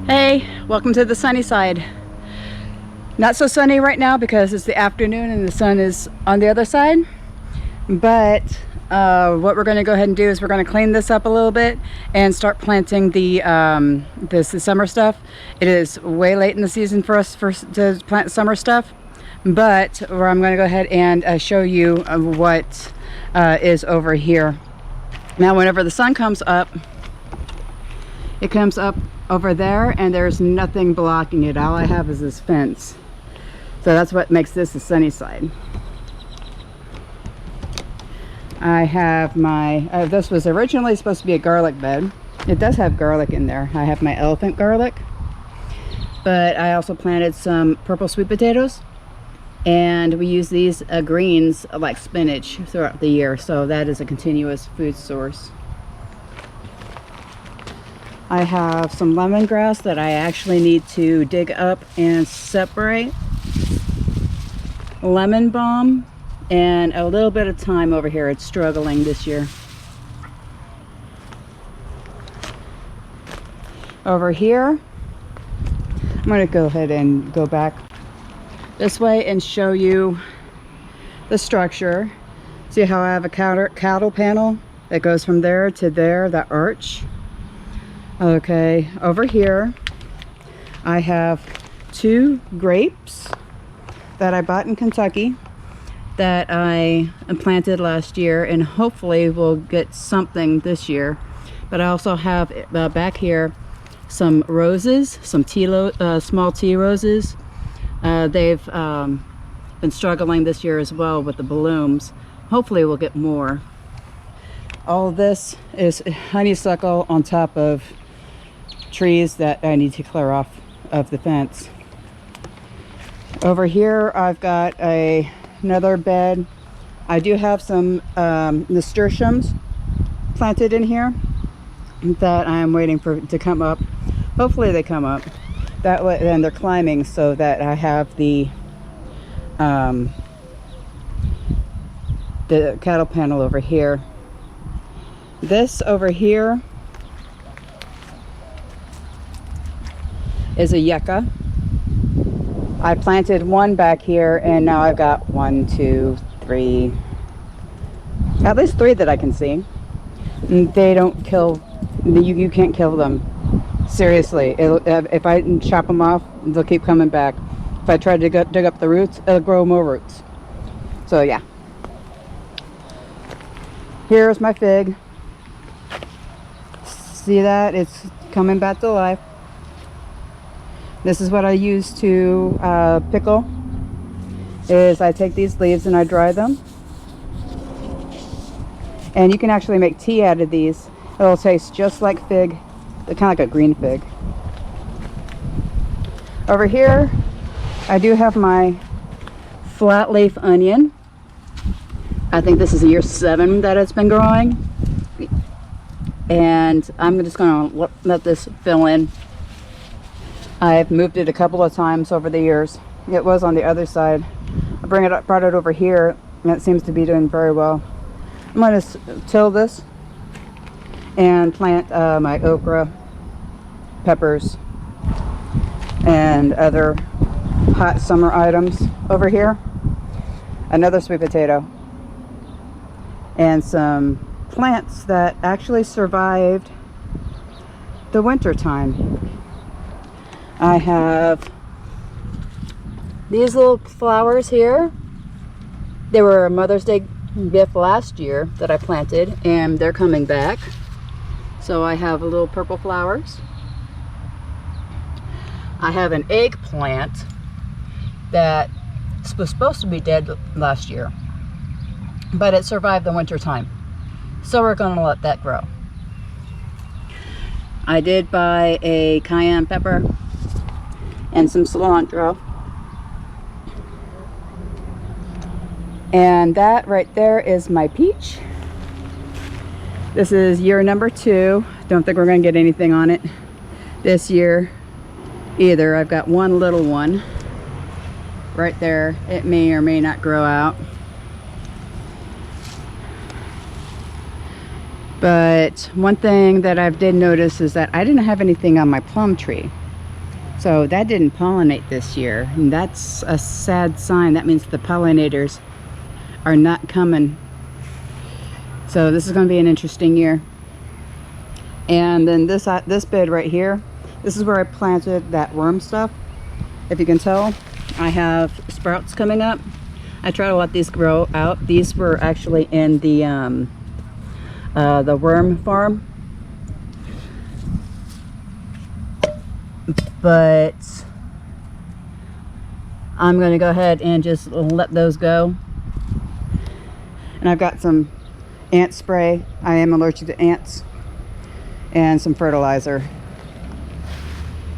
Hey, welcome to the sunny side. Not so sunny right now because it's the afternoon and the sun is on the other side. But what we're going to go ahead and do is we're going to clean this up a little bit and start planting the summer stuff. It is way late in the season for us to plant summer stuff. But I'm going to go ahead and show you what is over here. Now, whenever the sun comes up, it comes up over there and there's nothing blocking it. All I have is this fence. So that's what makes this the sunny side. I have my, this was originally supposed to be a garlic bed. It does have garlic in there. I have my elephant garlic. But I also planted some purple sweet potatoes. And we use these greens like spinach throughout the year. So that is a continuous food source. I have some lemongrass that I actually need to dig up and separate. Lemon balm and a little bit of thyme over here. It's struggling this year. Over here, I'm going to go ahead and go back this way and show you the structure. See how I have a cattle panel that goes from there to there, that arch. Okay, over here I have 2 grapes that I bought in Kentucky that I planted last year, and hopefully we'll get something this year. But I also have back here some roses, some small tea roses. They've been struggling this year as well with the blooms. Hopefully we'll get more. All this is honeysuckle on top of trees that I need to clear off of the fence. Over here I've got another bed. I do have some nasturtiums planted in here that I'm waiting for to come up. Hopefully they come up. That way, then they're climbing so that I have the cattle panel over here. This over here is a yucca. I planted one back here and now I've got 1, 2, 3, at least 3 that I can see. And they don't kill, you can't kill them. Seriously, if I chop them off, they'll keep coming back. If I try to dig up the roots, it'll grow more roots. So yeah. Here's my fig. See that? It's coming back to life. This is what I use to pickle. Is I take these leaves and I dry them. And you can actually make tea out of these. It'll taste just like fig. Kind of like a green fig. Over here, I do have my flat leaf onion. I think this is year 7 that it's been growing. And I'm just going to let this fill in. I've moved it a couple of times over the years. It was on the other side. I brought it over here, and it seems to be doing very well. I'm going to till this and plant my okra, peppers, and other hot summer items over here. Another sweet potato, and some plants that actually survived the winter time. I have these little flowers here. They were a Mother's Day gift last year that I planted, and they're coming back. So I have little purple flowers. I have an eggplant that was supposed to be dead last year, but it survived the winter time. So we're going to let that grow. I did buy a cayenne pepper and some cilantro. And that right there is my peach. This is year number 2. Don't think we're going to get anything on it this year either. I've got one little one right there. It may or may not grow out. But one thing that I did notice is that I didn't have anything on my plum tree. So that didn't pollinate this year, and that's a sad sign. That means the pollinators are not coming. So this is going to be an interesting year. And then this bed right here, this is where I planted that worm stuff. If you can tell, I have sprouts coming up. I try to let these grow out. These were actually in the worm farm, but I'm going to go ahead and just let those go. And I've got some ant spray. I am allergic to ants, and some fertilizer.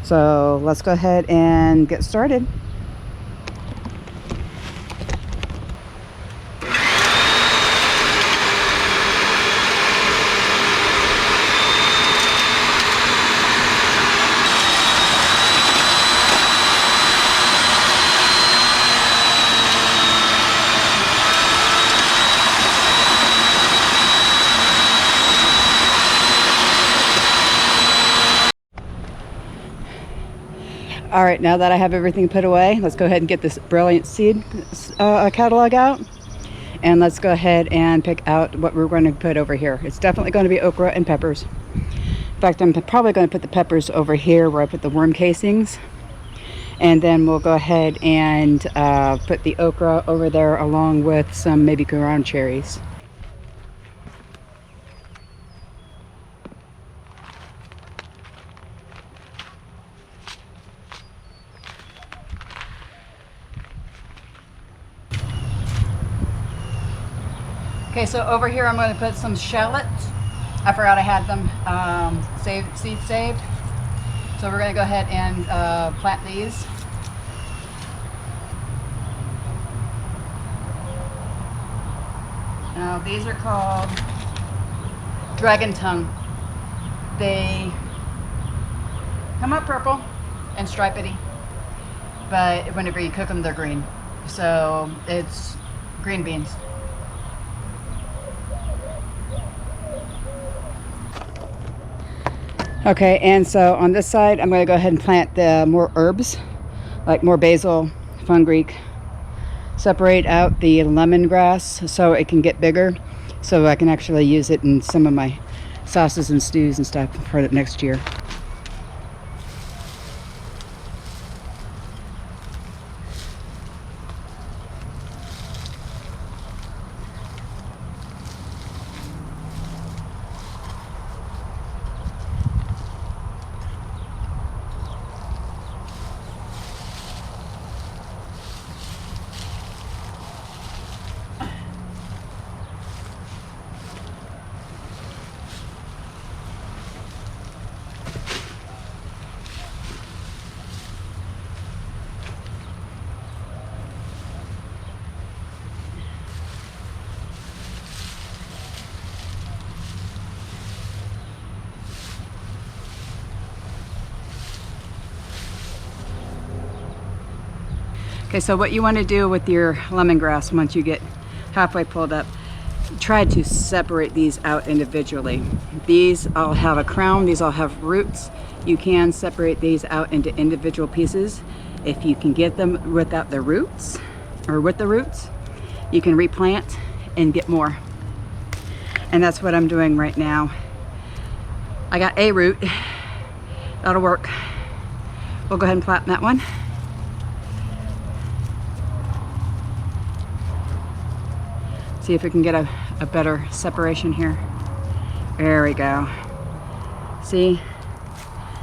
So let's go ahead and get started. All right, now that I have everything put away, let's go ahead and get this brilliant seed catalog out. And let's go ahead and pick out what we're going to put over here. It's definitely going to be okra and peppers. In fact, I'm probably going to put the peppers over here where I put the worm casings. And then we'll go ahead and put the okra over there along with some maybe ground cherries. Okay, so over here I'm going to put some shallots. I forgot I had them seeds saved. So we're going to go ahead and plant these. Now these are called dragon tongue. They come up purple and stripedy, but whenever you cook them they're green. So it's green beans. Okay, and so on this side, I'm going to go ahead and plant the more herbs, like more basil, fenugreek. Separate out the lemongrass so it can get bigger, so I can actually use it in some of my sauces and stews and stuff for the next year. Okay, so what you want to do with your lemongrass once you get halfway pulled up, try to separate these out individually. These all have a crown, these all have roots. You can separate these out into individual pieces. If you can get them without the roots, or with the roots, you can replant and get more. And that's what I'm doing right now. I got a root, that'll work. We'll go ahead and plant that one. See if we can get a better separation here. There we go. See?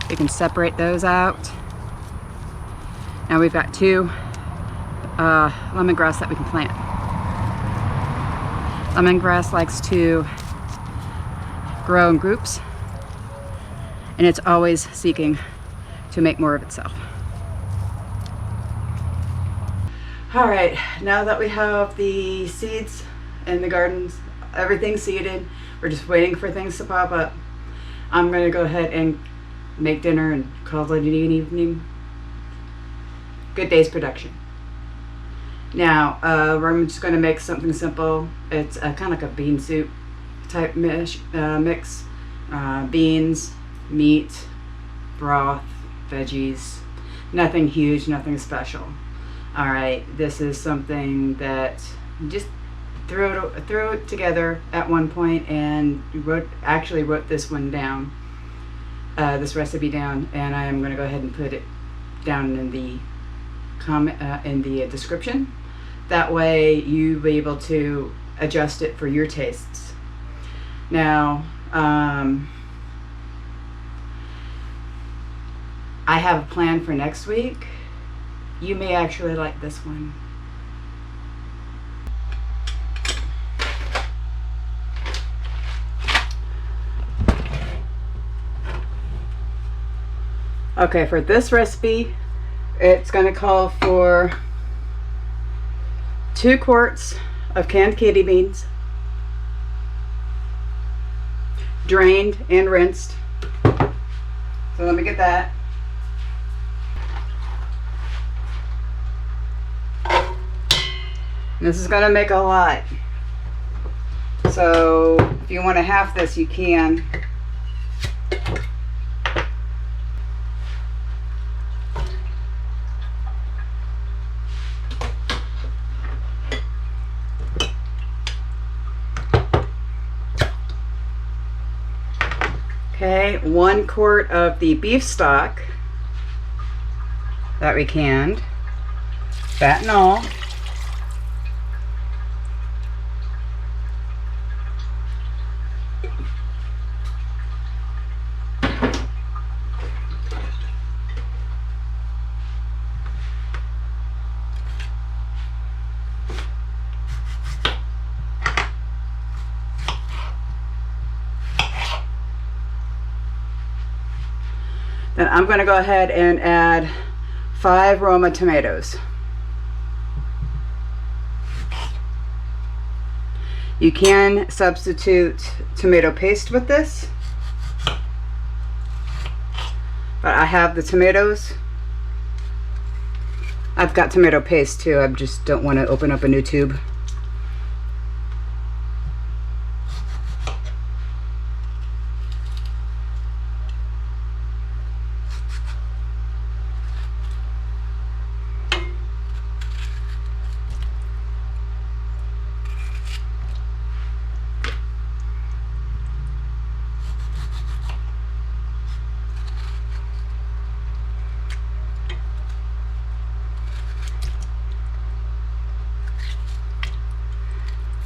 We can separate those out. Now we've got two lemongrass that we can plant. Lemongrass likes to grow in groups, and it's always seeking to make more of itself. All right, now that we have the seeds in the gardens, everything seeded, we're just waiting for things to pop up. I'm gonna go ahead and make dinner and call it an evening. Good day's production. Now, we're just gonna make something simple. It's kind of like a bean soup type mix. Beans, meat, broth, veggies. Nothing huge, nothing special. All right, this is something that just threw it together at one point, and actually wrote this one down, this recipe down, and I'm going to go ahead and put it down in the description. That way you'll be able to adjust it for your tastes. Now, I have a plan for next week. You may actually like this one. Okay, for this recipe, it's going to call for 2 quarts of canned kidney beans, drained and rinsed. So let me get that. This is going to make a lot. So if you want to half this, you can. Okay, 1 quart of the beef stock that we canned, fat and all. Then I'm going to go ahead and add 5 Roma tomatoes. You can substitute tomato paste with this, but I have the tomatoes. I've got tomato paste too, I just don't want to open up a new tube.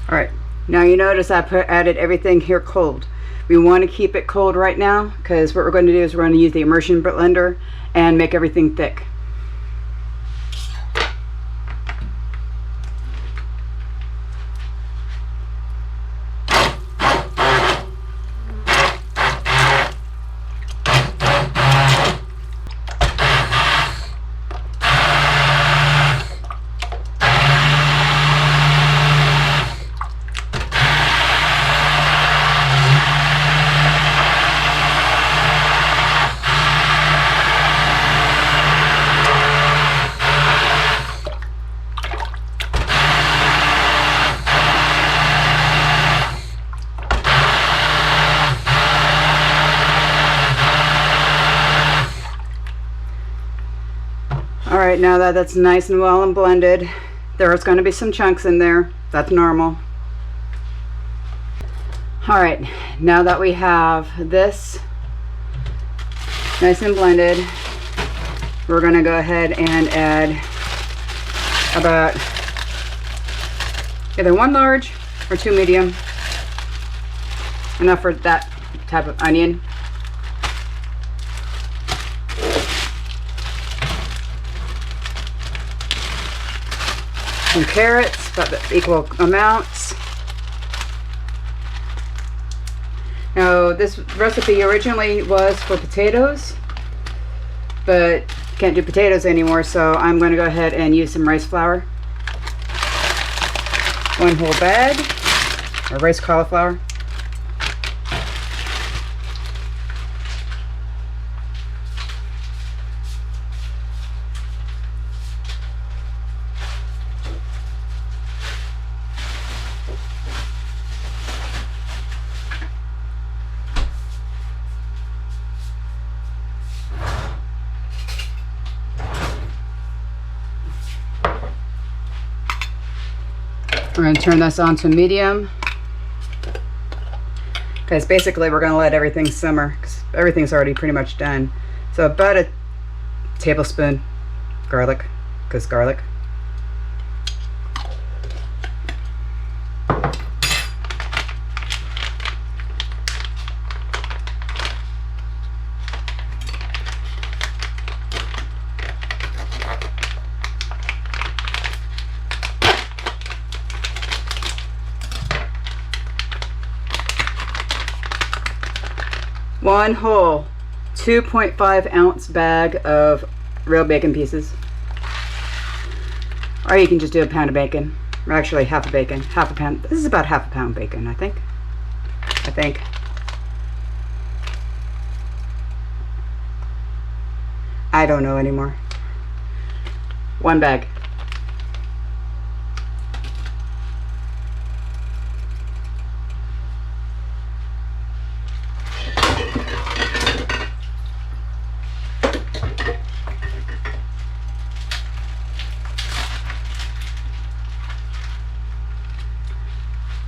Alright, now you notice I added everything here cold. We want to keep it cold right now because what we're going to do is we're going to use the immersion blender and make everything thick. Alright, now that that's nice and well and blended, there's going to be some chunks in there. That's normal. Alright, now that we have this nice and blended, we're going to go ahead and add about either 1 large or 2 medium. Enough for that type of onion. Some carrots, about equal amounts. Now this recipe originally was for potatoes, but can't do potatoes anymore, so I'm going to go ahead and use some rice flour. 1 whole bag of rice cauliflower. We're going to turn this on to medium, because basically we're going to let everything simmer, because everything's already pretty much done. So about a tablespoon garlic, because garlic. One whole 2.5 ounce bag of real bacon pieces. Or you can just do a pound of bacon. Or actually half a bacon. Half a pound. This is about half a pound bacon, I think. I don't know anymore. One bag.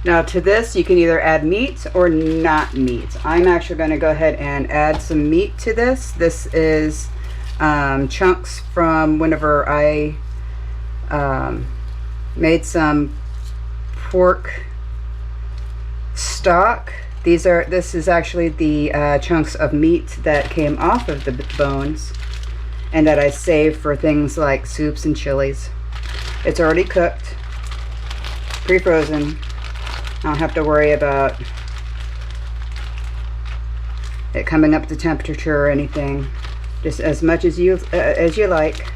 Now to this, you can either add meat or not meat. I'm actually going to go ahead and add some meat to this. This is chunks from whenever I made some pork stock. This is actually the chunks of meat that came off of the bones and that I saved for things like soups and chilies. It's already cooked, pre-frozen. I don't have to worry about it coming up to temperature or anything. Just as much as you like.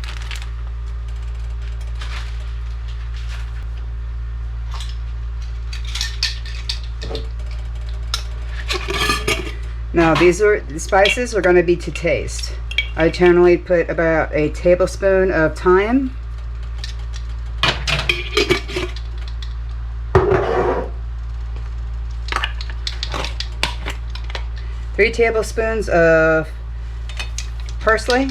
Now the spices are going to be to taste. I generally put about a tablespoon of thyme. 3 tablespoons of parsley.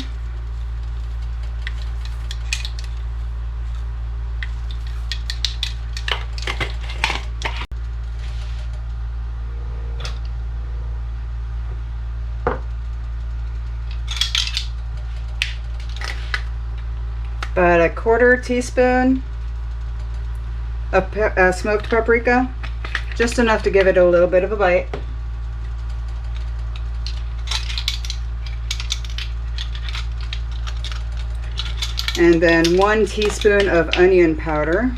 About a 1/4 teaspoon of smoked paprika, just enough to give it a little bit of a bite. And then 1 teaspoon of onion powder.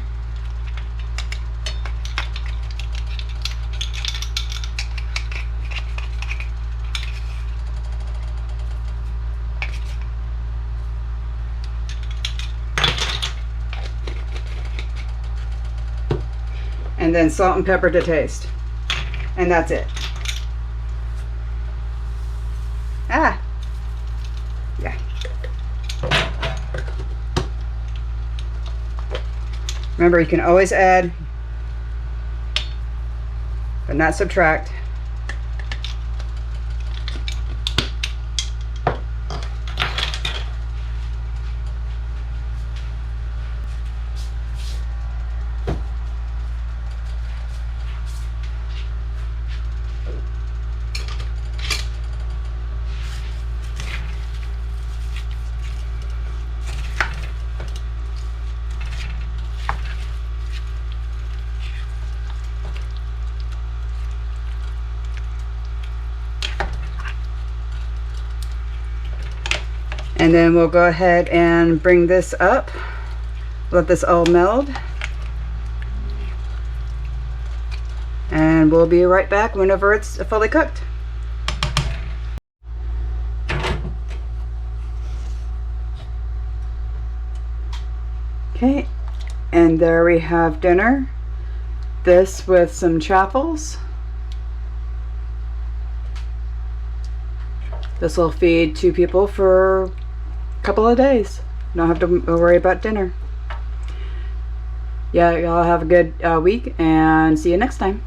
And then salt and pepper to taste. And that's it. Yeah. Remember, you can always add, but not subtract. And then we'll go ahead and bring this up, let this all meld, and we'll be right back whenever it's fully cooked. Okay, and there we have dinner. This with some chaffles. This will feed 2 people for a couple of days. Don't have to worry about dinner. Yeah, y'all have a good week and see you next time.